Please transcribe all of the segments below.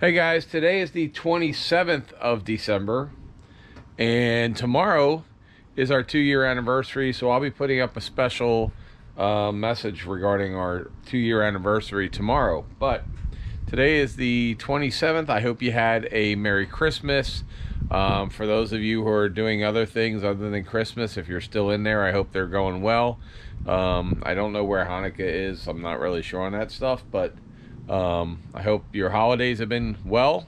Hey guys, today is the 27th of December, and tomorrow is our 2-year anniversary, so I'll be putting up a special message regarding our 2-year anniversary tomorrow. But today is the 27th. I hope you had a Merry Christmas. For those of you who are doing other things other than Christmas, if you're still in there, I hope they're going well. I don't know where Hanukkah is. I'm not really sure on that stuff, but I hope your holidays have been well.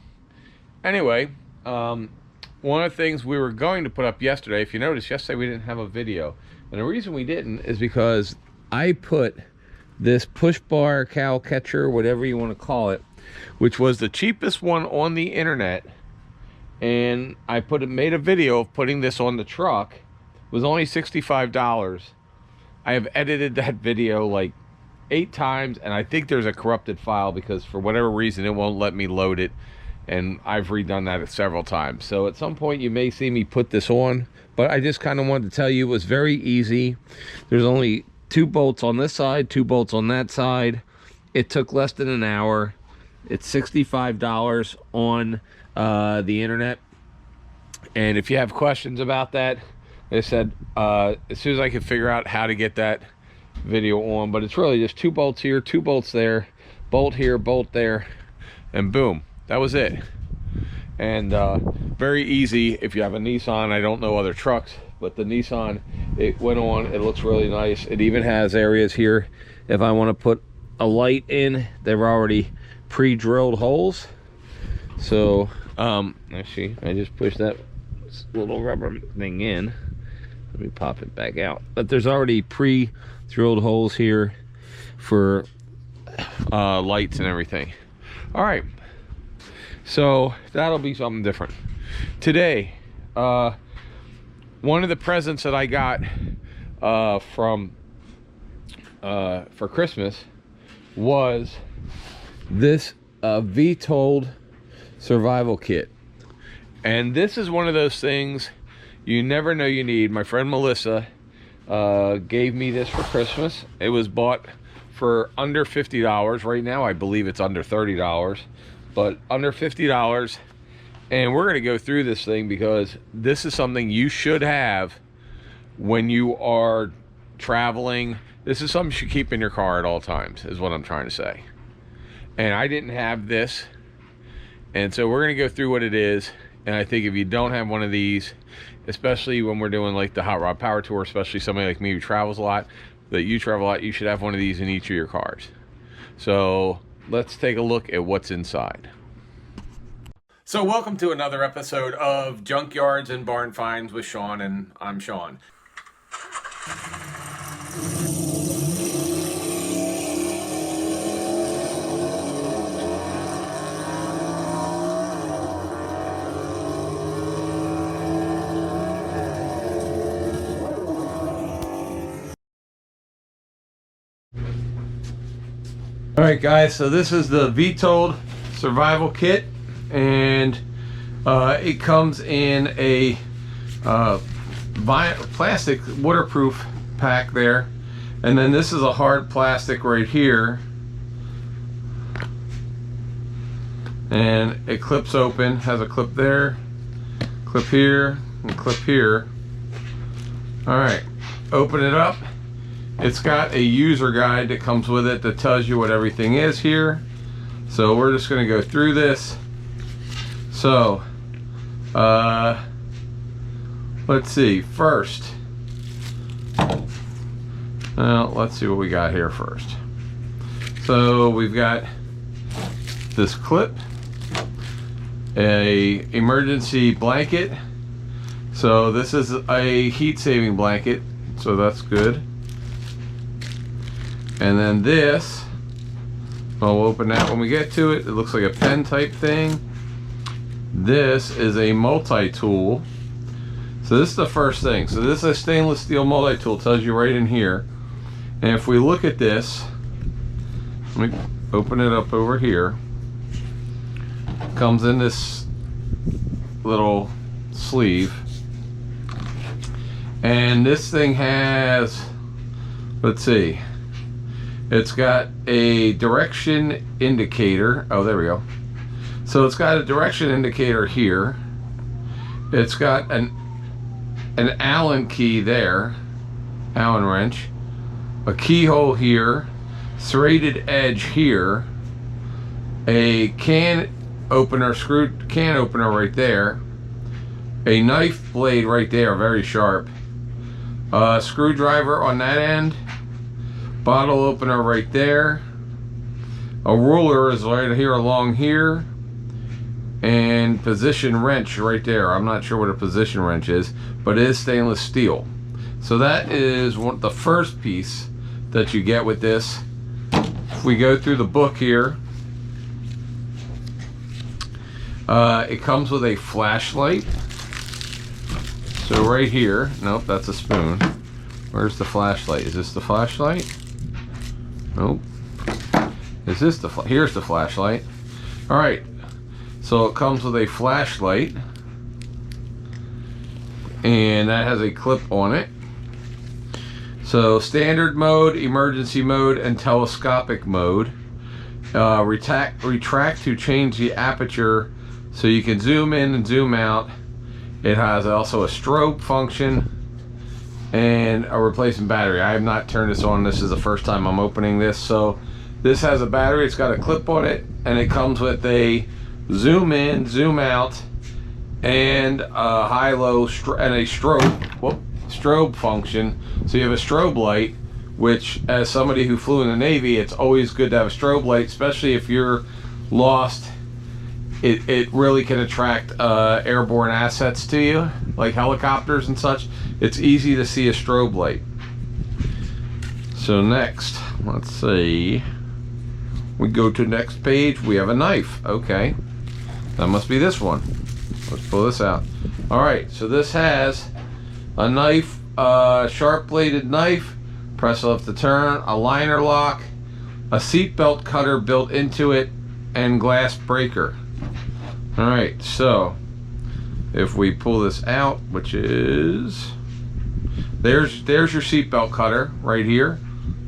Anyway, one of the things we were going to put up yesterday, if you noticed, yesterday we didn't have a video. And the reason we didn't is because I put this push bar cow catcher, whatever you want to call it, which was the cheapest one on the internet, and I made a video of putting this on the truck. It was only $65. I have edited that video like 8 times, and I think there's a corrupted file because for whatever reason it won't let me load it, and I've redone that several times. So at some point you may see me put this on, but I just kind of wanted to tell you it was very easy. There's only 2 bolts on this side, 2 bolts on that side. It took less than an hour. It's $65 on the internet, and if you have questions about that, they said as soon as I can figure out how to get that video on, but it's really just 2 bolts here, 2 bolts there, bolt here, bolt there, and boom, that was it. And very easy if you have a Nissan. I don't know other trucks, but the Nissan, it went on. It looks really nice. It even has areas here if I want to put a light in. They're already pre-drilled holes. So actually I just pushed that little rubber thing in. Let me pop it back out. But there's already pre-drilled holes here for lights and everything. All right, so that'll be something different today. One of the presents that I got for Christmas was this VTOLD survival kit, and this is one of those things you never know you need. My friend Melissa gave me this for Christmas. It was bought for under $50. Right now I believe it's under $30, but under $50. And we're going to go through this thing because this is something you should have when you are traveling. This is something you should keep in your car at all times, is what I'm trying to say. And I didn't have this, and so we're going to go through what it is. And I think if you don't have one of these, especially when we're doing like the Hot Rod Power Tour, especially somebody like me who travels a lot, you should have one of these in each of your cars. So let's take a look at what's inside. So welcome to another episode of Junkyards and Barn Finds with Sean, and I'm Sean. Alright guys, so this is the VTOLD survival kit, and it comes in a plastic waterproof pack there, and then this is a hard plastic right here, and it clips open, has a clip there, clip here, and clip here. Alright, open it up. It's got a user guide that comes with it that tells you what everything is here. So we're just going to go through this. So let's see. First, let's see what we got here first. So we've got this clip, a emergency blanket. So this is a heat-saving blanket, so that's good. And then this, I'll open that when we get to it. It looks like a pen type thing. This is a multi-tool. So this is the first thing. So this is a stainless steel multi-tool. It tells you right in here. And if we look at this, let me open it up over here. Comes in this little sleeve. And this thing has, let's see, It's got a direction indicator. Oh, there we go. So it's got a direction indicator here. It's got an Allen key there, Allen wrench, a keyhole here, serrated edge here, a can opener, screw can opener right there, a knife blade right there, very sharp, a screwdriver on that end, bottle opener right there, a ruler is right here along here, and position wrench right there. I'm not sure what a position wrench is, but it is stainless steel. So that is the first piece that you get with this. If we go through the book here, it comes with a flashlight. So right here, nope, that's a spoon. Where's the flashlight? Is this the flashlight? Nope. Is this the here's the flashlight. All right, so it comes with a flashlight, and that has a clip on it. So standard mode, emergency mode, and telescopic mode. Retract to change the aperture so you can zoom in and zoom out. It has also a strobe function and a replacement battery. I have not turned this on. This is the first time I'm opening this. So this has a battery. It's got a clip on it, and it comes with a zoom in, zoom out, and a high-low and a strobe function. So you have a strobe light, which, as somebody who flew in the Navy, it's always good to have a strobe light, especially if you're lost. It really can attract airborne assets to you, like helicopters and such. It's easy to see a strobe light. So next, let's see. We go to the next page. We have a knife. Okay, that must be this one. Let's pull this out. All right, so this has a knife, sharp-bladed knife, press left to turn, a liner lock, a seat belt cutter built into it, and glass breaker. All right, so if we pull this out, which is there's your seatbelt cutter right here.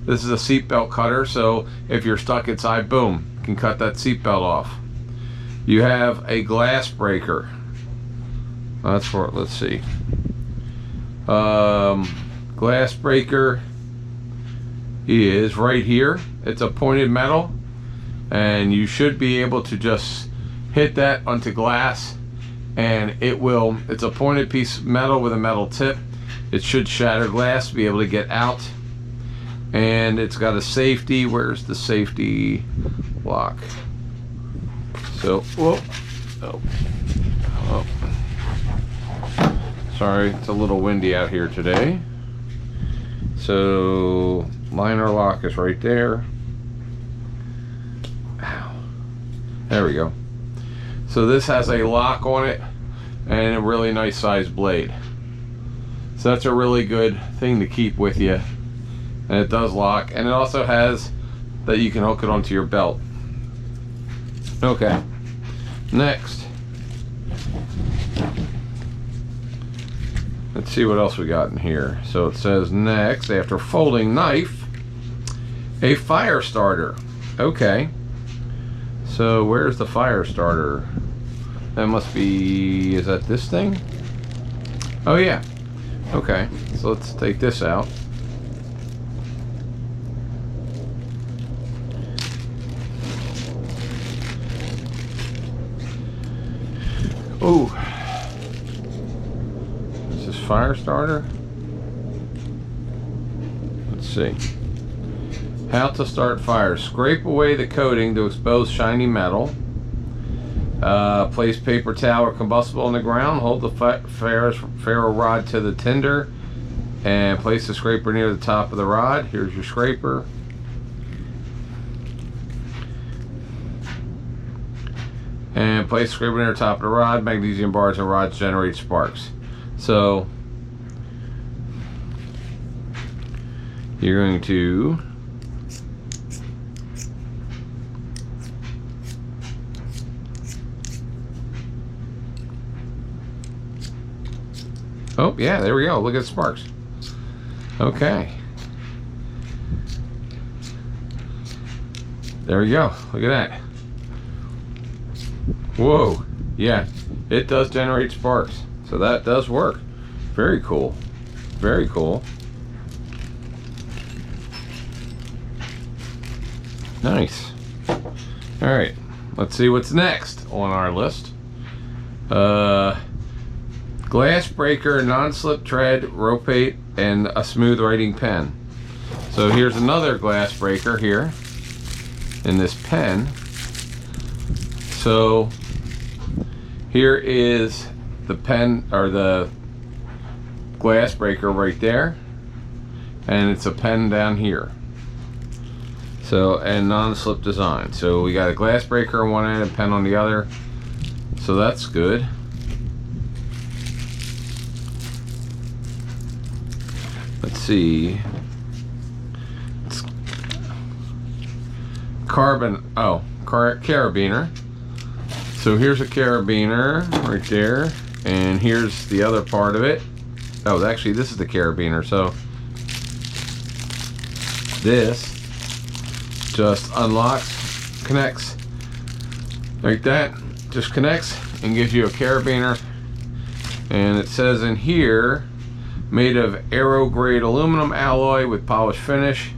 This is a seatbelt cutter, so if you're stuck inside, boom, you can cut that seatbelt off. You have a glass breaker. That's for, let's see. Glass breaker is right here. It's a pointed metal, and you should be able to just hit that onto glass, and it's a pointed piece of metal with a metal tip. It should shatter glass to be able to get out. And it's got a safety. Where's the safety lock? So, whoa. Oh. Sorry, it's a little windy out here today. So, liner lock is right there. Ow. There we go. So this has a lock on it and a really nice sized blade. So that's a really good thing to keep with you. And it does lock, and it also has that you can hook it onto your belt. Okay, next. Let's see what else we got in here. So it says next, after folding knife, a fire starter. Okay. So where's the fire starter? That must be, is that this thing? Oh yeah. Okay, so let's take this out. Oh, is this fire starter? Let's see. How to start fire. Scrape away the coating to expose shiny metal. Place paper towel or combustible on the ground. Hold the ferro rod to the tinder and place the scraper near the top of the rod. Here's your scraper. And place the scraper near the top of the rod. Magnesium bars and rods generate sparks. So you're going to oh yeah, there we go. Look at the sparks. Okay. There we go. Look at that. Whoa. Yeah, it does generate sparks. So that does work. Very cool. Very cool. Nice. Alright, let's see what's next on our list. Glass breaker, non-slip tread, rotate, and a smooth writing pen. So here's another glass breaker here in this pen. So here is the pen, or the glass breaker right there, and it's a pen down here. So, and non-slip design. So we got a glass breaker on one end and a pen on the other. So that's good. Let's see. It's carabiner. So here's a carabiner right there, and here's the other part of it. Oh, actually this is the carabiner. So this just unlocks, connects like that, just connects and gives you a carabiner. And it says in here, made of aero grade aluminum alloy with polished finish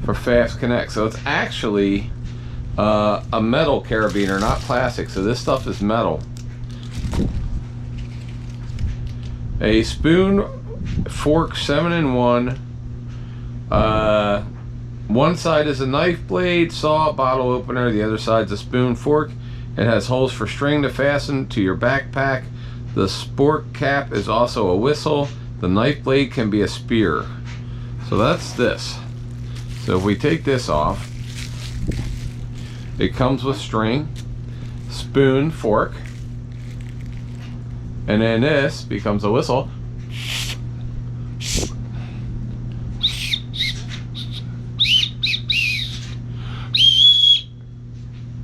for fast connect. So it's actually a metal carabiner, not plastic. So this stuff is metal. A spoon, fork, 7-in-1. One side is a knife blade, saw, bottle opener. The other side's a spoon, fork. It has holes for string to fasten to your backpack. The sport cap is also a whistle. The knife blade can be a spear. So that's this. So if we take this off, it comes with string, spoon, fork, and then this becomes a whistle.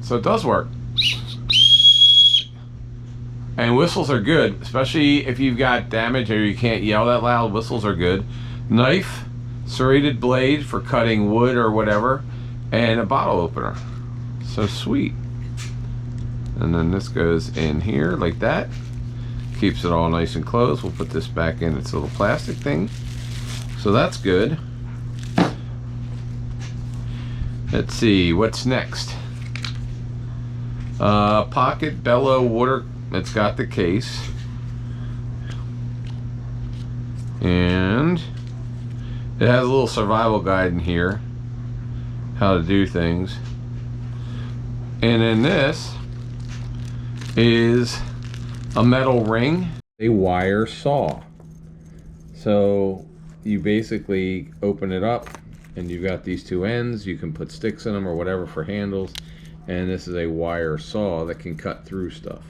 So it does work. And whistles are good, especially if you've got damage or you can't yell that loud. Whistles are good. Knife, serrated blade for cutting wood or whatever, and a bottle opener. So sweet. And then this goes in here like that. Keeps it all nice and closed. We'll put this back in its little plastic thing. So that's good. Let's see, what's next? Pocket bellow water. It's got the case. And it has a little survival guide in here. How to do things. And then this is a metal ring, a wire saw. So you basically open it up and you've got these two ends. You can put sticks in them or whatever for handles. And this is a wire saw that can cut through stuff.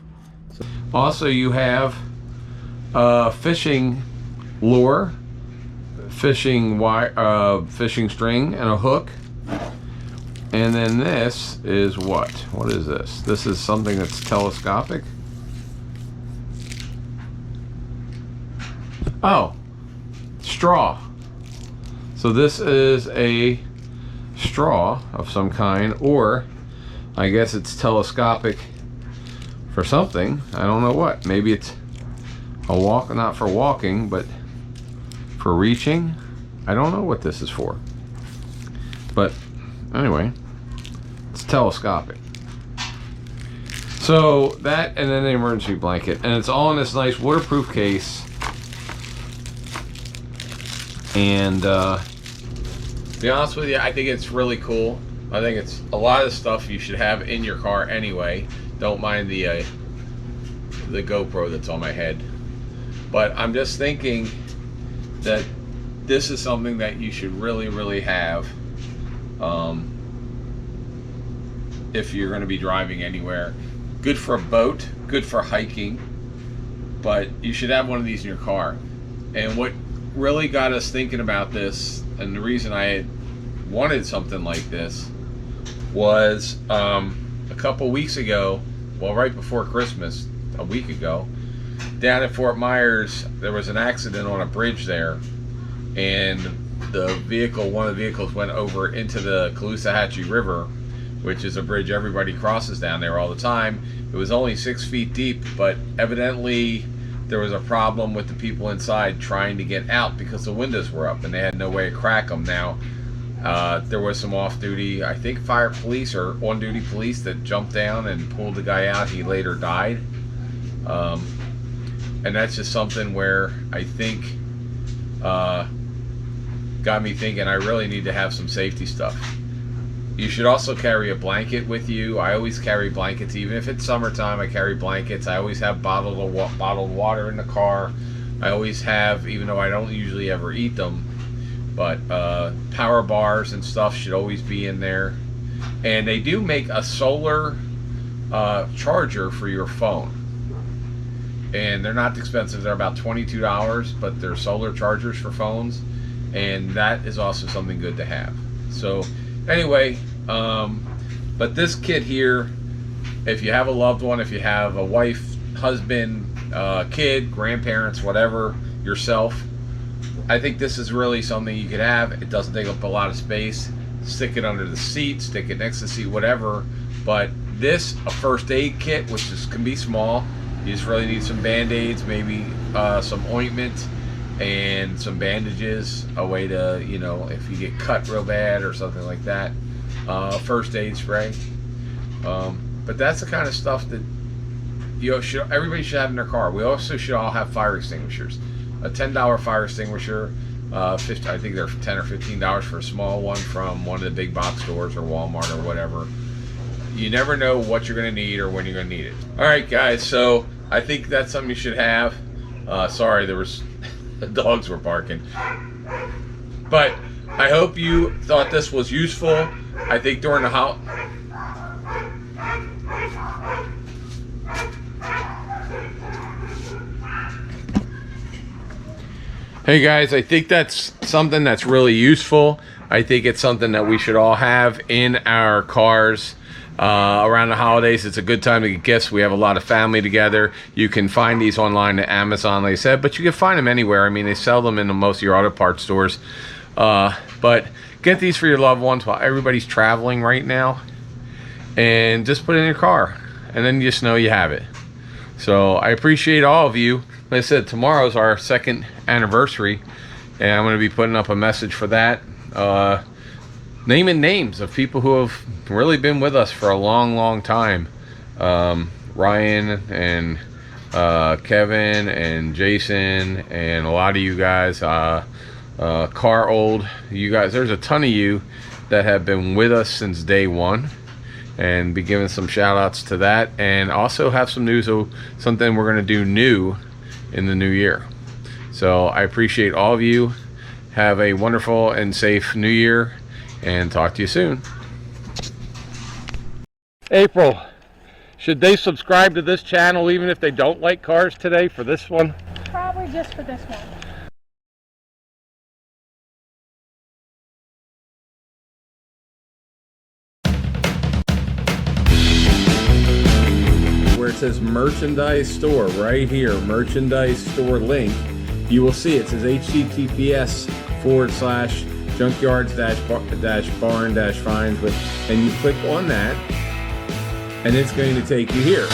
So also you have fishing lure, fishing wire, fishing string, and a hook. And then this is what? What is this? This is something that's telescopic. Oh, straw. So this is a straw of some kind, or I guess it's telescopic for something. I don't know what. Maybe it's a walk, not for walking, but for reaching. I don't know what this is for. But anyway, it's telescopic. So that, and then the emergency blanket, and it's all in this nice waterproof case. And to be honest with you, I think it's really cool. I think it's a lot of stuff you should have in your car anyway. Don't mind the GoPro that's on my head. But I'm just thinking that this is something that you should really have if you're going to be driving anywhere. Good for a boat, good for hiking, but you should have one of these in your car. And what really got us thinking about this, and the reason I had wanted something like this, was a couple weeks ago, well, right before Christmas, a week ago, down at Fort Myers, there was an accident on a bridge there, and the vehicle, one of the vehicles, went over into the Caloosahatchee River, which is a bridge everybody crosses down there all the time. It was only 6 feet deep, but evidently there was a problem with the people inside trying to get out because the windows were up and they had no way to crack them. Now, there was some off-duty, I think fire police or on-duty police that jumped down and pulled the guy out. He later died. And that's just something where I think got me thinking I really need to have some safety stuff. You should also carry a blanket with you. I always carry blankets, even if it's summertime. I carry blankets. I always have bottled water in the car. I always have, even though I don't usually ever eat them, but power bars and stuff should always be in there. And they do make a solar charger for your phone, and they're not expensive. They're about $22, but they're solar chargers for phones, and that is also something good to have. So anyway, but this kit here, if you have a loved one, if you have a wife, husband, kid, grandparents, whatever, yourself, I think this is really something you could have. It doesn't take up a lot of space. Stick it under the seat, stick it next to the seat, whatever. But this, a first aid kit, which can be small. You just really need some band-aids, maybe some ointment and some bandages, a way to, you know, if you get cut real bad or something like that. First aid spray. But that's the kind of stuff that everybody should have in their car. We also should all have fire extinguishers. A $10 fire extinguisher, I think they're $10 or $15 for a small one from one of the big box stores or Walmart or whatever. You never know what you're going to need or when you're going to need it. All right, guys, so I think that's something you should have. Sorry, the dogs were barking. But I hope you thought this was useful. I think during the Hey guys, I think that's something that's really useful. I think it's something that we should all have in our cars around the holidays. It's a good time to get gifts. We have a lot of family together. You can find these online at Amazon, like I said, but you can find them anywhere. I mean, they sell them in most of your auto parts stores. But get these for your loved ones while everybody's traveling right now, and just put it in your car, and then you just know you have it. So I appreciate all of you. Like I said, tomorrow's our 2nd anniversary, and I'm going to be putting up a message for that, naming names of people who have really been with us for a long time. Ryan and Kevin and Jason and a lot of you guys, Car Old, you guys, there's a ton of you that have been with us since day one, and be giving some shout outs to that, and also have some news of something we're going to do new in the new year. So I appreciate all of you. Have a wonderful and safe new year, and talk to you soon. April, should they subscribe to this channel even if they don't like cars today for this one? Probably just for this one. Where it says merchandise store right here, merchandise store link, you will see it says https:/junkyards-barn-finds, and you click on that and it's going to take you here.